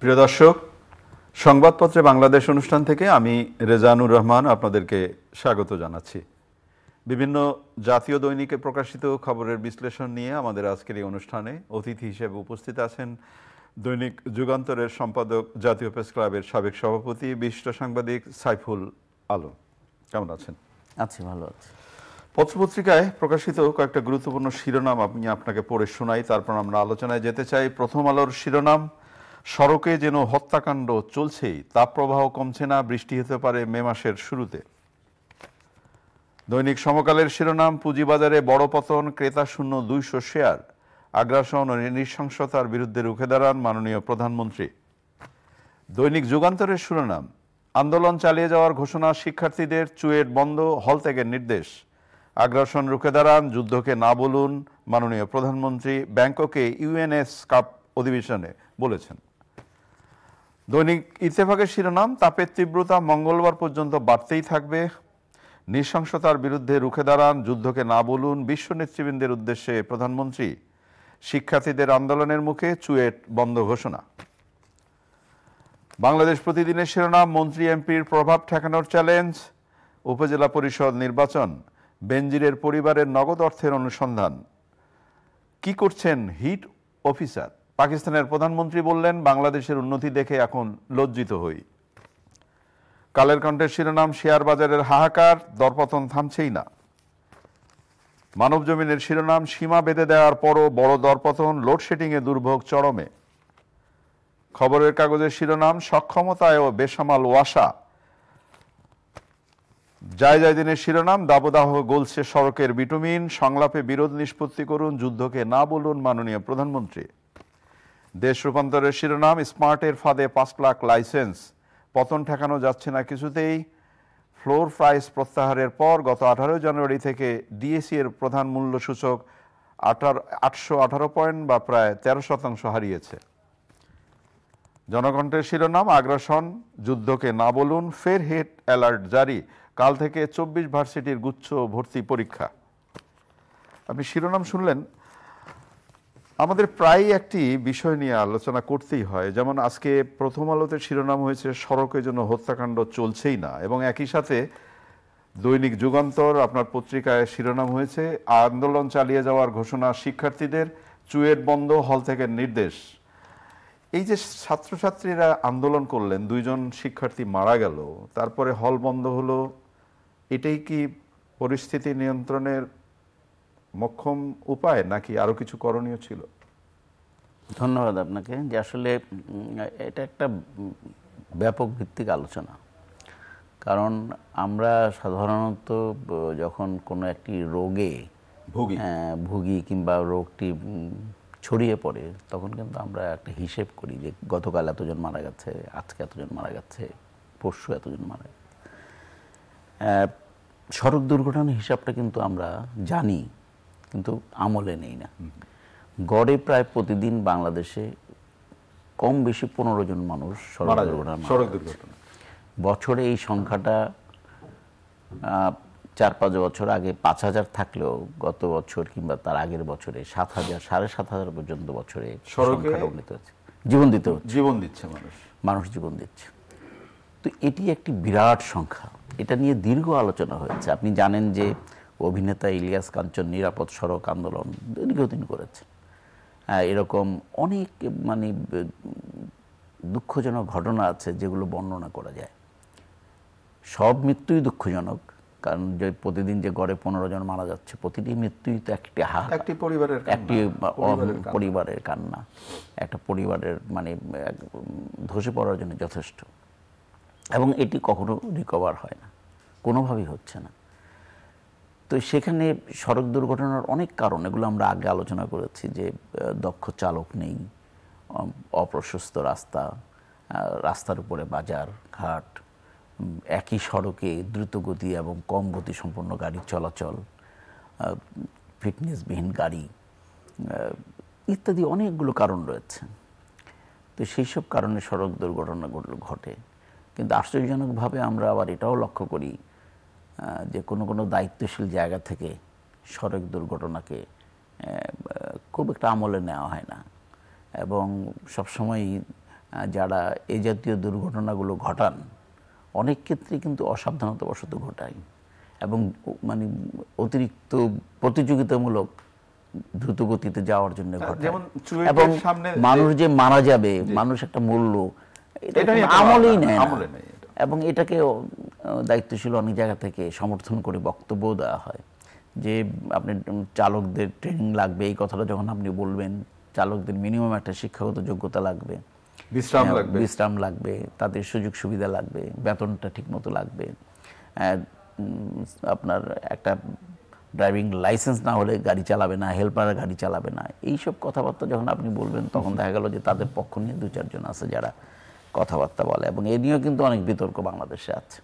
প্রিয় দর্শক, সংবাদপত্রে বাংলাদেশ অনুষ্ঠান থেকে আমি রেজানুর রহমান আপনাদেরকে স্বাগত জানাচ্ছি। বিভিন্ন জাতীয় দৈনিকে প্রকাশিত খবরের বিশ্লেষণ নিয়ে আমাদের আজকের এই অনুষ্ঠানে অতিথি হিসেবে উপস্থিত আছেন দৈনিক যুগান্তরের সম্পাদক, জাতীয় প্রেস ক্লাবের সাবেক সভাপতি, বিশিষ্ট সাংবাদিক সাইফুল আলম। কেমন আছেন? আছি, ভালো আছি। পত্রপত্রিকায় প্রকাশিত কয়েকটা গুরুত্বপূর্ণ শিরোনাম আমি আপনাকে পড়ে শোনাই, তারপর আমরা আলোচনায় যেতে চাই। প্রথম আলোর শিরোনাম, সড়কে যেন হত্যাকাণ্ড চলছেই, তাপপ্রবাহ কমছে না, বৃষ্টি হতে পারে মে মাসের শুরুতে। দৈনিক সমকালের শিরোনাম, পুঁজিবাজারে বড় পতন, ক্রেতা শূন্য 200 শেয়ার, আগ্রাসন ও নৃশংসতার বিরুদ্ধে রুখে দাঁড়ান মাননীয় প্রধানমন্ত্রী। দৈনিক যুগান্তরের শিরোনাম, আন্দোলন চালিয়ে যাওয়ার ঘোষণা, শিক্ষার্থীদের চুয়েট বন্ধ, হল ত্যাগের নির্দেশ, আগ্রাসন রুখে দাঁড়ান, যুদ্ধকে না বলুন মাননীয় প্রধানমন্ত্রী, ব্যাংককে ইউএনএস কাপ অধিবেশনে বলেছেন। দৈনিক ইত্তেফাকের শিরোনাম, তাপের তীব্রতা মঙ্গলবার পর্যন্ত বাড়তেই থাকবে, নৃশংসতার বিরুদ্ধে রুখে দাঁড়ান, যুদ্ধকে না বলুন বিশ্ব নেতৃবৃন্দের উদ্দেশ্যে প্রধানমন্ত্রী, শিক্ষার্থীদের আন্দোলনের মুখে চুয়েট বন্ধ ঘোষণা। বাংলাদেশ প্রতিদিনের শিরোনাম, মন্ত্রী এমপির প্রভাব ঠেকানোর চ্যালেঞ্জ, উপজেলা পরিষদ নির্বাচন, বেনজিরের পরিবারের নগদ অর্থের অনুসন্ধান, কি করছেন হিট অফিসার, পাকিস্তানের প্রধানমন্ত্রী বললেন, বাংলাদেশের উন্নতি দেখে এখন লজ্জিত হই। কালের কণ্ঠের শিরোনাম, শেয়ার বাজারের হাহাকার, দরপতন থামছেই না। মানবজমিনের শিরোনাম, সীমা বেঁধে দেওয়ার পরও বড় দরপতন, লোডশেডিংয়ে দুর্ভোগ চরমে। খবরের কাগজের শিরোনাম, সক্ষমতায় ও বেসামাল ওয়াসা। জায়দিনের শিরোনাম, দাবদাহ গলছে সড়কের বিটুমিন, সংলাপে বিরোধ নিষ্পত্তি করুন, যুদ্ধকে না বলুন মাননীয় প্রধানমন্ত্রী। দেশ রূপান্তরের শিরোনাম, স্মার্টের ফাঁদে 5 লাখ লাইসেন্স, পতন ঠেকানো যাচ্ছে না কিছুতেই। ফ্লোর প্রাইস প্রত্যাহারের পর গত 18 জানুয়ারি থেকে ডিএসই এর প্রধান মূল্য সূচক 818 পয়েন্ট বা প্রায় 13% হারিয়েছে। জনকণ্ঠের শিরোনাম, আগ্রাসন, যুদ্ধকে না বলুন, ফের হেড অ্যালার্ট জারি, কাল থেকে 24 ভার্সিটির গুচ্ছ ভর্তি পরীক্ষা। আপনি শিরোনাম শুনলেন। আমাদের প্রায় একটি বিষয় নিয়ে আলোচনা করতেই হয়, যেমন আজকে প্রথম আলোতে শিরোনাম হয়েছে, সড়কে যেন হত্যাকাণ্ড চলছেই না, এবং একই সাথে দৈনিক যুগান্তর আপনার পত্রিকায় শিরোনাম হয়েছে, আন্দোলন চালিয়ে যাওয়ার ঘোষণা, শিক্ষার্থীদের চুয়েট বন্ধ, হল থেকে নির্দেশ। এই যে ছাত্রছাত্রীরা আন্দোলন করলেন, 2 জন শিক্ষার্থী মারা গেল, তারপরে হল বন্ধ হলো, এটাই কি পরিস্থিতি নিয়ন্ত্রণের মোক্ষম উপায়, নাকি আরো কিছু করণীয় ছিল? ধন্যবাদ আপনাকে। যে আসলে এটা একটা ব্যাপক ভিত্তিক আলোচনা, কারণ আমরা সাধারণত যখন কোনো একটি রোগে ভুগি কিংবা রোগটি ছড়িয়ে পড়ে, তখন কিন্তু আমরা একটা হিসেব করি যে গতকাল এতজন মারা গেছে, আজকে এতজন মারা গেছে, পরশু এতজন মারা গেছে। সড়ক দুর্ঘটনার হিসাবটা কিন্তু আমরা জানি, কিন্তু আমলে নেই না। গড়ে প্রায় প্রতিদিন বাংলাদেশে কম বেশি 15 জন মানুষ সড়ক দুর্ঘটনা। বছরে এই সংখ্যাটা 4-5 বছর আগে 5000 থাকলেও গত বছর কিংবা তার আগের বছরে 7000, 7500 পর্যন্ত বছরে সংখ্যাটা উন্নীত হচ্ছে। জীবন দিচ্ছে মানুষ জীবন দিচ্ছে। তো এটি একটি বিরাট সংখ্যা, এটা নিয়ে দীর্ঘ আলোচনা হয়েছে। আপনি জানেন যে অভিনেতা ইলিয়াস কাঞ্চন নিরাপদ সড়ক আন্দোলন দীর্ঘদিন করেছে। এরকম অনেক দুঃখজনক ঘটনা আছে যেগুলো বর্ণনা করা যায়। সব মৃত্যুই দুঃখজনক, কারণ যে প্রতিদিন যে গড়ে 15 জন মারা যাচ্ছে, প্রতিটি মৃত্যুই তো একটি পরিবারের কান্না, একটা পরিবারের ধসে পড়ার জন্য যথেষ্ট। এবং এটি কখনো রিকভার হয় না, কোনোভাবেই হচ্ছে না। তো সেখানে সড়ক দুর্ঘটনার অনেক কারণ, এগুলো আমরা আগে আলোচনা করেছি, যে দক্ষ চালক নেই, অপ্রশস্ত রাস্তা, রাস্তার উপরে বাজার ঘাট, একই সড়কে দ্রুতগতি এবং কম গতি সম্পন্ন গাড়ি চলাচল, ফিটনেসবিহীন গাড়ি ইত্যাদি অনেকগুলো কারণ রয়েছে। তো সেই সব কারণে সড়ক দুর্ঘটনাগুলো ঘটে। কিন্তু আশ্চর্যজনকভাবে আমরা আবার এটাও লক্ষ্য করি যে কোনো দায়িত্বশীল জায়গা থেকে সড়ক দুর্ঘটনাকে খুব একটা আমলে নেওয়া হয় না, এবং সবসময়ই যারা এই জাতীয় দুর্ঘটনাগুলো ঘটান অনেক ক্ষেত্রে কিন্তু অসাবধানতাবশত ঘটায় এবং মানে অতিরিক্ত প্রতিযোগিতামূলক দ্রুতগতিতে যাওয়ার জন্য ঘটায়। এবং মানুষ যে মারা যাবে, মানুষ একটা মূল্য, এটা আমলেই নেয় না। এবং এটাকে দায়িত্বশীল অনেক জায়গা থেকে সমর্থন করে বক্তব্য দেওয়া হয় যে আপনি চালকদের ট্রেনিং লাগবে, এই কথাটা যখন আপনি বলবেন, চালকদের মিনিমাম একটা শিক্ষাগত যোগ্যতা লাগবে, বিশ্রাম লাগবে, তাদের সুযোগ সুবিধা লাগবে, বেতনটা ঠিকমতো লাগবে, আপনার একটা ড্রাইভিং লাইসেন্স না হলে গাড়ি চালাবে না, হেল্পার গাড়ি চালাবে না। এইসব কথাবার্তা যখন আপনি বলবেন তখন দেখা গেল যে তাদের পক্ষ নিয়ে 2-4 জন আছে যারা কথাবার্তা বলে, এবং এ নিয়েও কিন্তু অনেক বিতর্ক বাংলাদেশে আছে।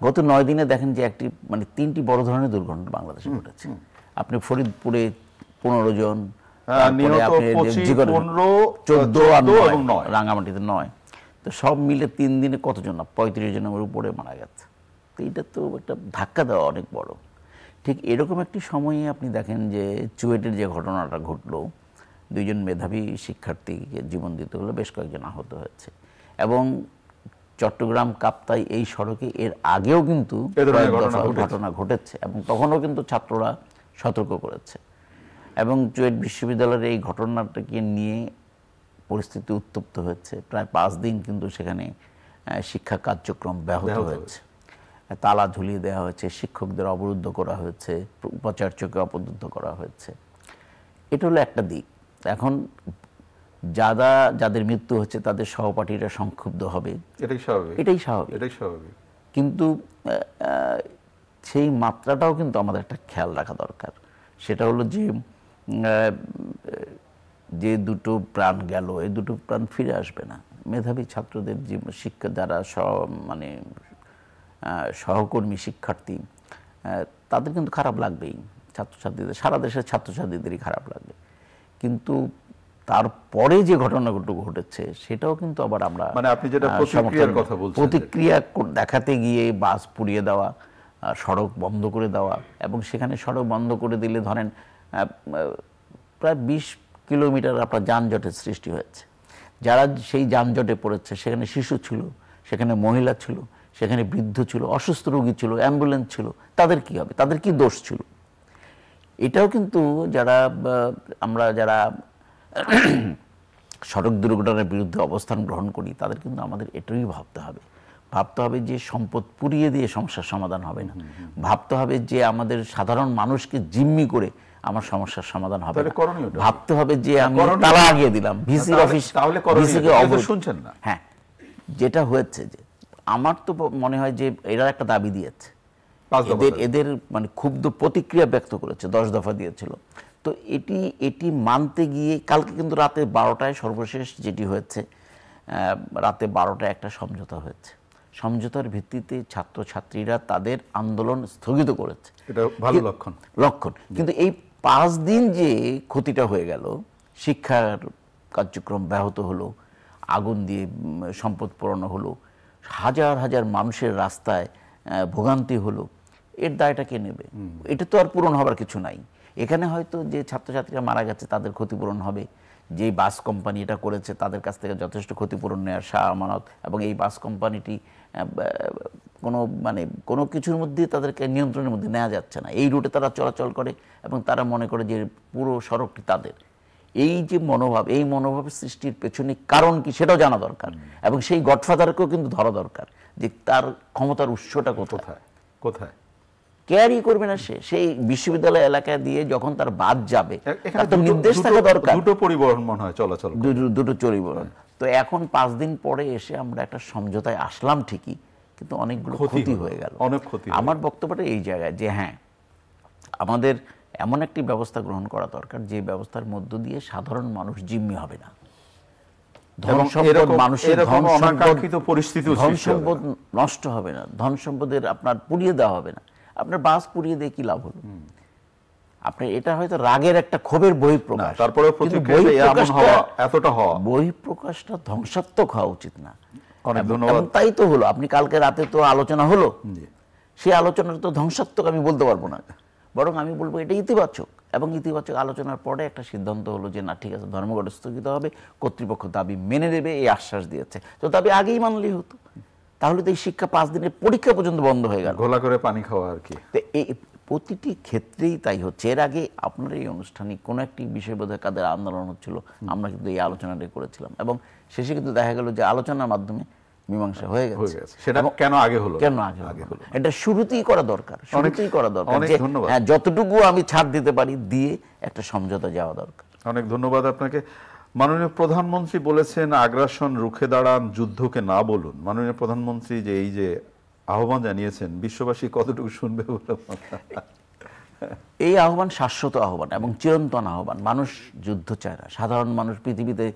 গত 9 দিনে দেখেন যে একটি মানে 3টি বড় ধরনের দুর্ঘটনা বাংলাদেশে ঘটেছে। আপনি ফরিদপুরে 15 জন, 14 আর 9, রাঙ্গামাটিতে 9, তো সব মিলে 3 দিনে কতজন না 35 জনের উপরে মারা গেছে। তো এটা তো একটা ধাক্কা দেওয়া অনেক বড়। ঠিক এরকম একটি সময়ে আপনি দেখেন যে চুয়েটের যে ঘটনাটা ঘটলো, 2 জন মেধাবী শিক্ষার্থীকে জীবন দিতে হলো, বেশ কয়েকজন আহত হয়েছে। এবং চট্টগ্রাম কাপ্তাই এই সড়কে এর আগেও কিন্তু ঘটনা ঘটেছে, এবং তখনও কিন্তু ছাত্ররা সতর্ক করেছে। এবং চুয়েট বিশ্ববিদ্যালয়ের এই ঘটনাটাকে নিয়ে পরিস্থিতি উত্তপ্ত হয়েছে। প্রায় 5 দিন কিন্তু সেখানে শিক্ষা কার্যক্রম ব্যাহত হয়েছে, তালা ঝুলিয়ে দেওয়া হয়েছে, শিক্ষকদের অবরুদ্ধ করা হয়েছে, উপাচার্যকে অপদস্থ করা হয়েছে। এটা হলো একটা দিক। এখন যাদের মৃত্যু হচ্ছে তাদের সহপাঠীরা সংক্ষুব্ধ হবে, এটাই স্বাভাবিক। কিন্তু সেই মাত্রাটাও কিন্তু আমাদের একটা খেয়াল রাখা দরকার। সেটা হলো যে 2টো প্রাণ গেল, এই 2টো প্রাণ ফিরে আসবে না। মেধাবী ছাত্রদের শিক্ষা যারা মানে সহকর্মী শিক্ষার্থী, তাদের কিন্তু খারাপ লাগবেই, ছাত্রছাত্রীদের, সারা দেশের ছাত্রছাত্রীদেরই খারাপ লাগবে। কিন্তু তারপরে যে ঘটনাগুলো ঘটেছে সেটাও কিন্তু আবার আমরা মানে আপনি যেটা প্রতিক্রিয়ার কথা বলছেন, প্রতিক্রিয়া দেখাতে গিয়ে বাস পুড়িয়ে দেওয়া, সড়ক বন্ধ করে দেওয়া, এবং সেখানে সড়ক বন্ধ করে দিলে ধরেন প্রায় 20 কিলোমিটার আপনার যানজটের সৃষ্টি হয়েছে। যারা সেই যানজটে পড়েছে সেখানে শিশু ছিল, সেখানে মহিলা ছিল, সেখানে বৃদ্ধ ছিল, অসুস্থ রোগী ছিল, অ্যাম্বুলেন্স ছিল, তাদের কি হবে? তাদের কি দোষ ছিল? এটাও কিন্তু আমরা যারা সড়ক দুর্ঘটনার বিরুদ্ধে অবস্থান গ্রহণ করি তাদের কিন্তু আমাদের এটাই ভাবতে হবে যে সম্পদ পুড়িয়ে দিয়ে সমস্যার সমাধান হবে না। ভাবতে হবে যে আমাদের সাধারণ মানুষকে জিম্মি করে আমার সমস্যার সমাধান হবে না। ভাবতে হবে যে আমি তালা লাগিয়ে দিলাম ভিসির অফিস, শুনছেন না? হ্যাঁ, যেটা হয়েছে যে আমার তো মনে হয় যে এরা একটা দাবি দিয়েছে, এদের মানে ক্ষুব্ধ প্রতিক্রিয়া ব্যক্ত করেছে, 10 দফা দিয়েছিল। তো এটি মানতে গিয়ে কালকে কিন্তু রাতে 12টায় সর্বশেষ যেটি হয়েছে, রাতে 12টায় একটা সমঝোতা হয়েছে। সমঝোতার ভিত্তিতে ছাত্রছাত্রীরা তাদের আন্দোলন স্থগিত করেছে, এটা ভালো লক্ষণ। কিন্তু এই 5 দিন যে ক্ষতিটা হয়ে গেল, শিক্ষার কার্যক্রম ব্যাহত হলো, আগুন দিয়ে সম্পদ পোড়ানো হলো, হাজার হাজার মানুষের রাস্তায় ভোগান্তি হলো, এর দায়টা কে নেবে? এটা তো আর পূরণ হবার কিছু নাই। এখানে হয়তো যে ছাত্রছাত্রীরা মারা গেছে তাদের ক্ষতিপূরণ হবে, যে বাস কোম্পানি এটা করেছে তাদের কাছ থেকে যথেষ্ট ক্ষতিপূরণ নেওয়ার আমানত, এবং এই বাস কোম্পানিটি কোনো কিছুর মধ্যে তাদেরকে নিয়ন্ত্রণের মধ্যে নেওয়া যাচ্ছে না। এই রুটে তারা চলাচল করে এবং তারা মনে করে যে পুরো সড়কটি তাদের। এই যে মনোভাব, এই মনোভাবের সৃষ্টির পেছনে কারণ কি সেটাও জানা দরকার, এবং সেই গডফাদারকেও কিন্তু ধরা দরকার যে তার ক্ষমতার উৎসটা কোথায় কেয়ারই করবে না সে। সেই বিশ্ববিদ্যালয় এলাকা দিয়ে যখন তার বাদ যাবে, একটা নির্দেশ থাকা দরকার। দুটো পরিবহন মনে হয় চলাচল, দুটো পরিবহন। তো এখন 5 দিন পরে এসে আমরা একটা সমঝোতায় আসলাম ঠিকই, কিন্তু অনেকগুলো ক্ষতি হয়ে গেল। আমার বক্তব্যটা এই জায়গায় যে হ্যাঁ, আমাদের এমন একটি ব্যবস্থা গ্রহণ করা দরকার যে ব্যবস্থার মধ্য দিয়ে সাধারণ মানুষ জিম্মি হবে না, ধন সম্পদ নষ্ট হবে না, ধন সম্পদের আপনার পুড়িয়ে দেওয়া হবে না। আপনার বাস পুড়িয়ে দিয়ে কি লাভ হলো? আপনার এটা হয়তো রাগের একটা ক্ষোভের বহিঃপ্রকাশ, তারপরে বহিঃপ্রকাশটা ধ্বংসাত্মক হওয়া উচিত না। তাই তো হলো, আপনি কালকে রাতে তো আলোচনা হলো, সেই আলোচনাটা তো ধ্বংসাত্মক আমি বলতে পারবো না, বরং আমি বলবো এটা ইতিবাচক। এবং ইতিবাচক আলোচনার পরে একটা সিদ্ধান্ত হলো যে না ঠিক আছে ধর্মঘট স্থগিত হবে, কর্তৃপক্ষ দাবি মেনে নেবে এই আশ্বাস দিয়েছে। তো দাবি আগেই মানলেই হতো, তাহলে তো এই শিক্ষা 5 দিনের পরীক্ষা পর্যন্ত বন্ধ হয়ে গেল। ঘোলা করে পানি খাওয়া আর কি। তো এই প্রতিটি ক্ষেত্রেই তাই হচ্ছে। এর আগে আপনার এই অনুষ্ঠানে কোনো একটি বিষয় বোধহয় কাদের আন্দোলন হচ্ছিল, আমরা কিন্তু এই আলোচনাটাই করেছিলাম এবং শেষে কিন্তু দেখা গেল যে আলোচনার মাধ্যমে মীমাংসা হয়ে গেছে। সেটা কেন আগে হলো? কেন আগে হলো? এটা শুরুতেই করা দরকার, শুরুতেই করা দরকার। অনেক ধন্যবাদ। হ্যাঁ, যতটুকু আমি ছাড় দিতে পারি দিয়ে একটা সমঝোতা যাওয়া দরকার। অনেক ধন্যবাদ আপনাকে। মাননীয় প্রধানমন্ত্রী বলেছেন আগ্রাসন রুখে দাঁড়ান, যুদ্ধকে না বলুন। মাননীয় প্রধানমন্ত্রী যে এই যে আহ্বান জানিয়েছেন, বিশ্ববাসী কতটুকু শুনবে বলে? এই আহ্বান শাশ্বত আহ্বান এবং চিরন্তন আহ্বান। মানুষ যুদ্ধ চায় না। সাধারণ মানুষ, পৃথিবীতে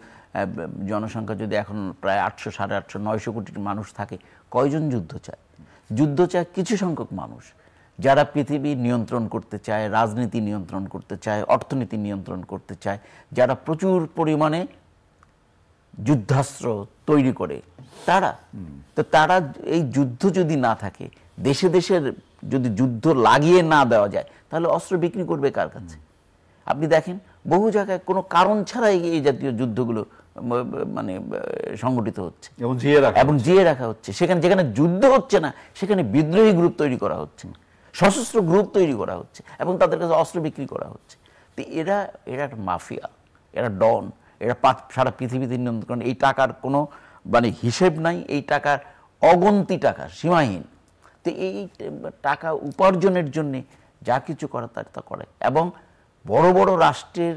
জনসংখ্যা যদি এখন প্রায় 800, 850, 900 কোটি মানুষ থাকে, কয়জন যুদ্ধ চায়? যুদ্ধ চায় কিছু সংখ্যক মানুষ, যারা পৃথিবী নিয়ন্ত্রণ করতে চায়, রাজনীতি নিয়ন্ত্রণ করতে চায়, অর্থনীতি নিয়ন্ত্রণ করতে চায়, যারা প্রচুর পরিমাণে যুদ্ধাস্ত্র তৈরি করে তারা। তো তারা এই যুদ্ধ যদি না থাকে, দেশে দেশের যদি যুদ্ধ লাগিয়ে না দেওয়া যায়, তাহলে অস্ত্র বিক্রি করবে কার কাছে? আপনি দেখেন বহু জায়গায় কোনো কারণ ছাড়াই এই জাতীয় যুদ্ধগুলো মানে সংগঠিত হচ্ছে এবং জিয়ে রাখা হচ্ছে। সেখানে যেখানে যুদ্ধ হচ্ছে না, সেখানে বিদ্রোহী গ্রুপ তৈরি করা হচ্ছে, সশস্ত্র গ্রুপ তৈরি করা হচ্ছে এবং তাদের কাছে অস্ত্র বিক্রি করা হচ্ছে। তো এরা একটা মাফিয়া, এরা ডন, এরা সারা পৃথিবীতে নিয়ন্ত্রণ। এই টাকার কোনো মানে হিসেব নাই, এই টাকার অগন্তি টাকা, সীমাহীন। তো এই টাকা উপার্জনের জন্যে যা কিছু করা তা করে এবং বড় বড় রাষ্ট্রের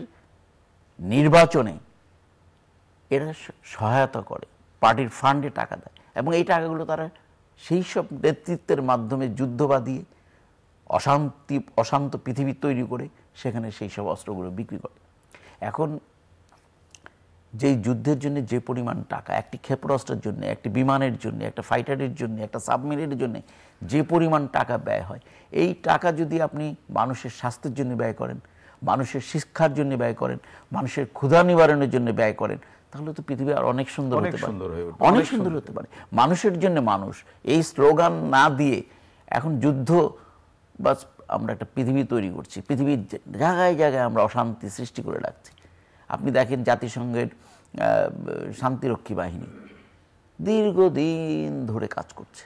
নির্বাচনে এরা সহায়তা করে, পার্টির ফান্ডে টাকা দেয় এবং এই টাকাগুলো তারা সেই সব নেতৃত্বের মাধ্যমে যুদ্ধ বাঁধিয়ে অশান্ত পৃথিবী তৈরি করে সেখানে সেই সব অস্ত্রগুলো বিক্রি করে। এখন যেই যুদ্ধের জন্য যে পরিমাণ টাকা, একটি ক্ষেপণাস্ত্রের জন্য, একটি বিমানের জন্য, একটা ফাইটারের জন্য, একটা সাবমেরিনের জন্য যে পরিমাণ টাকা ব্যয় হয়, এই টাকা যদি আপনি মানুষের স্বাস্থ্যের জন্য ব্যয় করেন, মানুষের শিক্ষার জন্য ব্যয় করেন, মানুষের ক্ষুধা নিবারণের জন্য ব্যয় করেন, তাহলে তো পৃথিবী আর অনেক সুন্দর হতে পারে, অনেক সুন্দর হতে পারে। মানুষের জন্য মানুষ, এই স্লোগান না দিয়ে এখন যুদ্ধ বা আমরা একটা পৃথিবী তৈরি করছি, পৃথিবীর জায়গায় জায়গায় আমরা অশান্তি সৃষ্টি করে রাখছি। আপনি দেখেন জাতিসংঘের শান্তিরক্ষী বাহিনী দীর্ঘদিন ধরে কাজ করছে,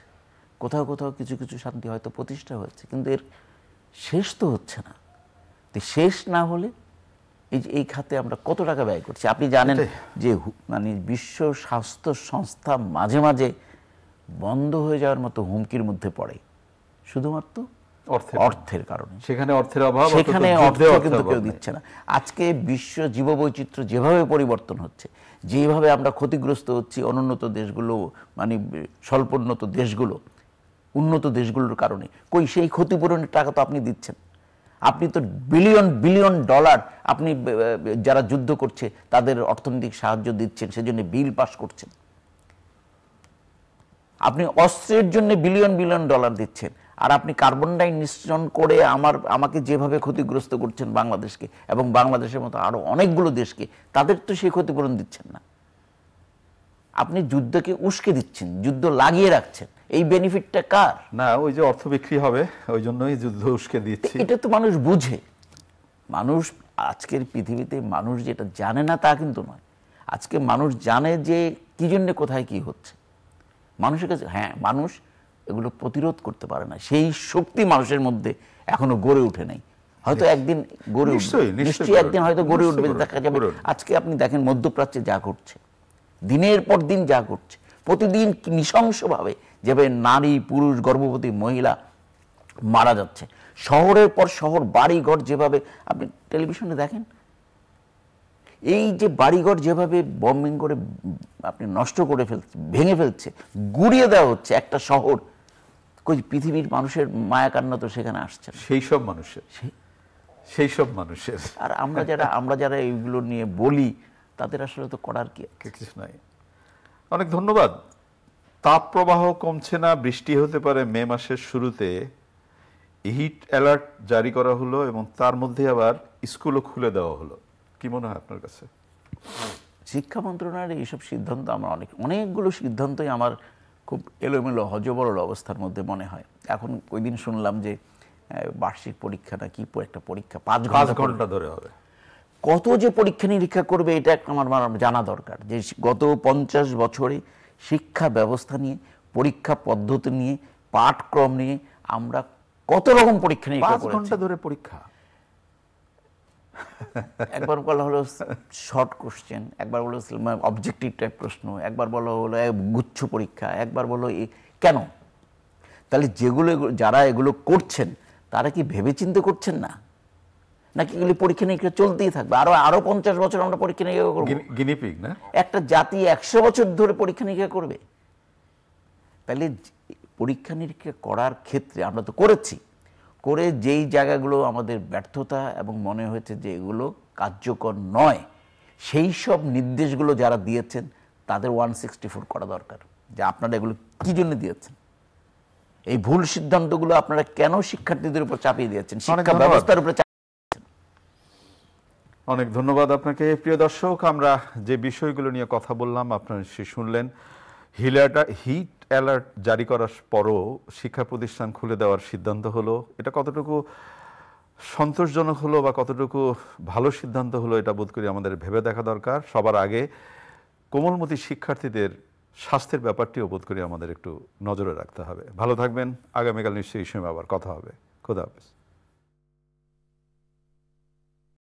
কোথাও কোথাও কিছু কিছু শান্তি হয়তো প্রতিষ্ঠা হচ্ছে, কিন্তু এর শেষ তো হচ্ছে না। তো শেষ না হলে এই খাতে আমরা কত টাকা ব্যয় করছি? আপনি জানেন যে মানে বিশ্ব স্বাস্থ্য সংস্থা মাঝে মাঝে বন্ধ হয়ে যাওয়ার মতো হুমকির মধ্যে পড়ে শুধুমাত্র অর্থের কারণে। সেখানে অর্থের অভাব, সেখানে অর্থ কিন্তু কেউ দিচ্ছে না। আজকে বিশ্ব জীববৈচিত্র্য যেভাবে পরিবর্তন হচ্ছে, যেভাবে আমরা ক্ষতিগ্রস্ত হচ্ছি, অনুন্নত দেশগুলো মানে স্বল্পোন্নত দেশগুলো উন্নত দেশগুলোর কারণে, কই সেই ক্ষতিপূরণের টাকা তো আপনি দিচ্ছেন। আপনি তো বিলিয়ন বিলিয়ন ডলার আপনি যারা যুদ্ধ করছে তাদের অর্থনৈতিক সাহায্য দিচ্ছেন, সেজন্য বিল পাস করছেন। আপনি অস্ত্রের জন্য বিলিয়ন বিলিয়ন ডলার দিচ্ছেন, আর আপনি কার্বন ডাই নিঃসরণ করে আমাকে যেভাবে ক্ষতিগ্রস্ত করছেন বাংলাদেশকে এবং বাংলাদেশের মতো আরো অনেকগুলো দেশকে, তাদের তো সেই ক্ষতিপূরণ দিচ্ছেন না। আপনি যুদ্ধকে উস্কে দিচ্ছেন, যুদ্ধ লাগিয়ে রাখছেন। এই বেনিফিটটা কার? না, ওই যে অর্থ বিক্রি হবে, ওই জন্যই যুদ্ধ উস্কে দিচ্ছে। এটা তো মানুষ বুঝে। মানুষ আজকের পৃথিবীতে মানুষ যেটা জানে না তা কিন্তু নয়। আজকে মানুষ জানে যে কি জন্য কোথায় কি হচ্ছে। মানুষের কাছে হ্যাঁ, মানুষ এগুলো প্রতিরোধ করতে পারে না, সেই শক্তি মানুষের মধ্যে এখনো গড়ে উঠে নাই। হয়তো একদিন গড়ে উঠবে, নিশ্চয়ই একদিন হয়তো গড়ে উঠবে, দেখা যাবে। আজকে আপনি দেখেন মধ্যপ্রাচ্যে যা ঘটছে, দিনের পর দিন যা ঘটছে, প্রতিদিন নৃশংসভাবে যেভাবে নারী, পুরুষ, গর্ভবতী মহিলা মারা যাচ্ছে, শহরের পর শহর, বাড়িঘর যেভাবে আপনি টেলিভিশনে দেখেন, এই যে বাড়িঘর যেভাবে বম্বিং করে আপনি নষ্ট করে ফেলছে, ভেঙে ফেলছে, গুড়িয়ে দেওয়া হচ্ছে একটা শহর, কই পৃথিবীর মানুষের মায়া কান্না তো সেখানে আসছে না। সেই সব মানুষের আর আমরা যারা এইগুলো নিয়ে বলি, তাদের আসলে তো করার কিছু নাই। অনেক ধন্যবাদ। তাপ প্রবাহ কমছে না, বৃষ্টি হতে পারে মে মাসের শুরুতে, হিট অ্যালার্ট জারি করা হলো এবং তার মধ্যে আবার স্কুলও খুলে দেওয়া হলো। কি মনে হয় আপনার কাছে? শিক্ষা মন্ত্রণালয়ের এইসব সিদ্ধান্ত আমার অনেকগুলো সিদ্ধান্তই আমার খুব এলোমেলো হজবরল অবস্থার মধ্যে মনে হয়। এখন ওই দিন শুনলাম যে বার্ষিক পরীক্ষা না কি একটা পরীক্ষা 5 5 ঘন্টা ঘন্টা ধরে হবে। কত যে পরীক্ষা নিরীক্ষা করবে এটা আমার জানা দরকার, যে গত 50 বছরে শিক্ষা ব্যবস্থা নিয়ে, পরীক্ষা পদ্ধতি নিয়ে, পাঠক্রম নিয়ে আমরা কত রকম পরীক্ষা নিরীক্ষা 5 করেছি। ঘন্টা ধরে পরীক্ষা, একবার বলা হলো শর্ট কোশ্চেন, একবার বলো অবজেক্টিভ টাইপ প্রশ্ন, একবার বলা হলো গুচ্ছ পরীক্ষা, একবার বলো কেন? তাহলে যেগুলো যারা এগুলো করছেন তারা কি ভেবেচিন্তে করছেন না, নাকি এগুলি পরীক্ষা নিরীক্ষা চলতেই থাকবে? আরো 50 বছর আমরা পরীক্ষা নিরীক্ষা করবো? গিনিপিগ না? একটা জাতি 100 বছর ধরে পরীক্ষা নিরীক্ষা করবে? তাহলে পরীক্ষা নিরীক্ষা করার ক্ষেত্রে আমরা তো করেছি, করে যেই জায়গাগুলো আমাদের ব্যর্থতা এবং মনে হয়েছে যে এগুলো কার্যকর নয়, সেই সব নির্দেশগুলো যারা দিয়েছেন তাদের 164 করা দরকার, যে আপনারা এগুলো কি জন্য দিয়েছেন, এই ভুল সিদ্ধান্তগুলো আপনারা কেন শিক্ষার্থীদের উপর চাপিয়ে দিয়েছেন, শিক্ষা ব্যবস্থার উপর। অনেক ধন্যবাদ আপনাকে। প্রিয় দর্শক, আমরা যে বিষয়গুলো নিয়ে কথা বললাম আপনারা শুনলেন। হিট অ্যালার্ট জারি করার পরও শিক্ষা প্রতিষ্ঠান খুলে দেওয়ার সিদ্ধান্ত হলো, এটা কতটুকু সন্তোষজনক হলো বা কতটুকু ভালো সিদ্ধান্ত হলো এটা বোধ করি আমাদের ভেবে দেখা দরকার। সবার আগে কোমলমতি শিক্ষার্থীদের স্বাস্থ্যের ব্যাপারটিও বোধ করি আমাদের একটু নজরে রাখতে হবে। ভালো থাকবেন, আগামীকাল নিশ্চয়ই এই সময় আবার কথা হবে। খোদা হাফেজ।